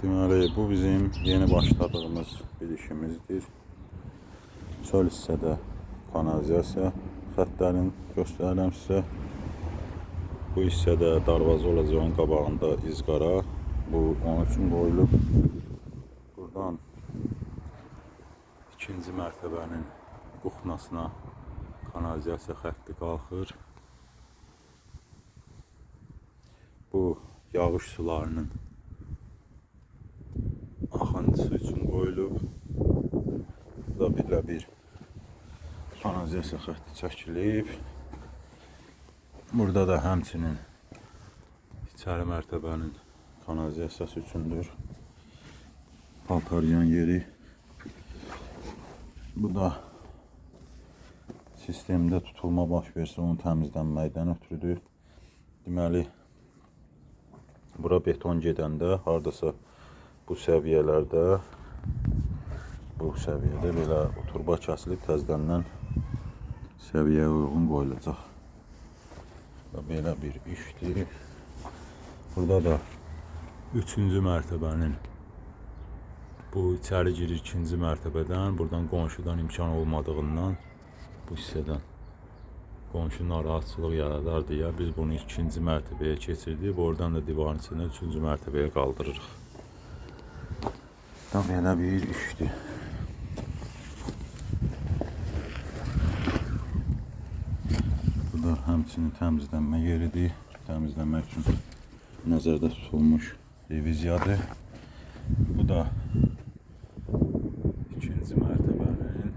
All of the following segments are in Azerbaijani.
Deməli, bu bizim yeni başladığımız bir işimizdir. Çöl hissədə kanalizasiya xəttlərini göstərirəm sizə. Bu hissədə darvaza olacağın qabağında izqara. Bu onun üçün qoyulub. Buradan ikinci mərtəbənin quxnasına kanalizasiya xətti qalxır. Bu yağış sularının axıntısı üçün qoyulub. Burada belə bir kanalizasiya xətti çəkilib. Burada da həmçinin içəri mərtəbənin kanalizasiyası üçündür. Paltaryan yeri. Bu da sistemdə tutulma baş versə onun təmizlənməkdən ötürüdür. Deməli, bura beton gedəndə hardasa bu səviyyələrdə, bu səviyyədə belə oturba kəsilib təzədən səviyyəyə uyğun qoyulacaq. Belə bir işdir. Burada da 3-cü mərtəbənin bu içəri girir 2-ci mərtəbədən, buradan qonşudan imkan olmadığından bu hissədən qonşu narahatçılıq yaradar deyə biz bunu 2-ci mərtəbəyə keçirdik. Oradan da divarın içində 3-cü mərtəbəyə qaldırırıq. Da belə bir işdir. Bu da həmçinin təmizlənmə yeridir. Təmizlənmək üçün nəzərdə tutulmuş reviziyadır. Bu da 2-ci mərtəbənin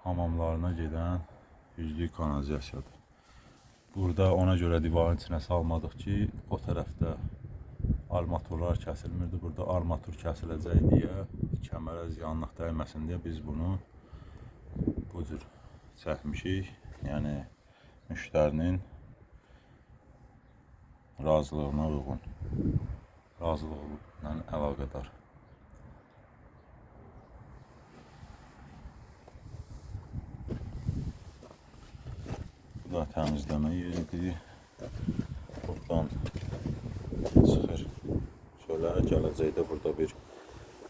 hamamlarına gedən yüzlük kanalizasiyadır. Burada ona görə divarın içinə salmadıq ki, o tərəfdə armaturlar kəsilmirdi. Burada armatur kəsiləcək deyə, kəmərə ziyanlıq dəyməsin deyə biz bunu bu cür çəkmişik. Yəni, müştərinin razılığına uyğun, razılığıyla əlaqədar. Bu da təmizləmə yeridir. Buradan çıxır çölə. Gələcəkdə burada bir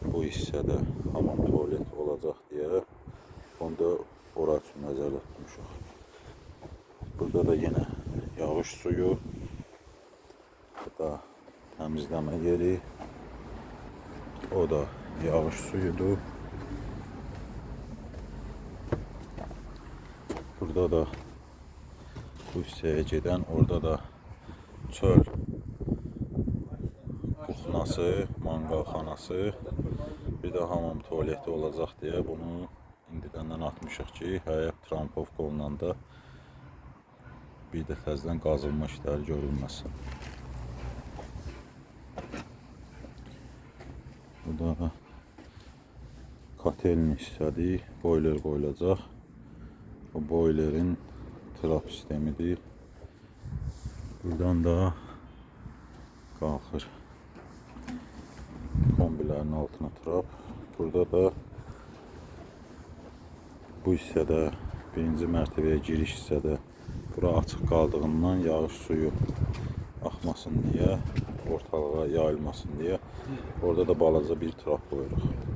bu hissədə hamam tualet olacaq deyə onu da ora üçün nəzərdə tutmuşuq. Burada da yenə yağış suyu, bu da təmizləmə yeri, o da yağış suyudur. Burada da bu hissəyə gedən, orada da çöl quxnası, manqalxanası, bir də hamam tualeti olacaq deyə bunu indidən atmışıq ki, həyət trampovka olunanda bir də təzədən qazılma işləri görülməsin. Bu da kotelin hissədir, boiler qoyulacaq. O boilerin trap sistemidir. Buradan da qalxır kombilərin altına trap. Burada da bu hissədə, birinci mərtəbəyə giriş hissədə bura açıq qaldığından yağış suyu axmasın deyə, ortalığa yayılmasın deyə orada da balaca bir trap qoyuruq.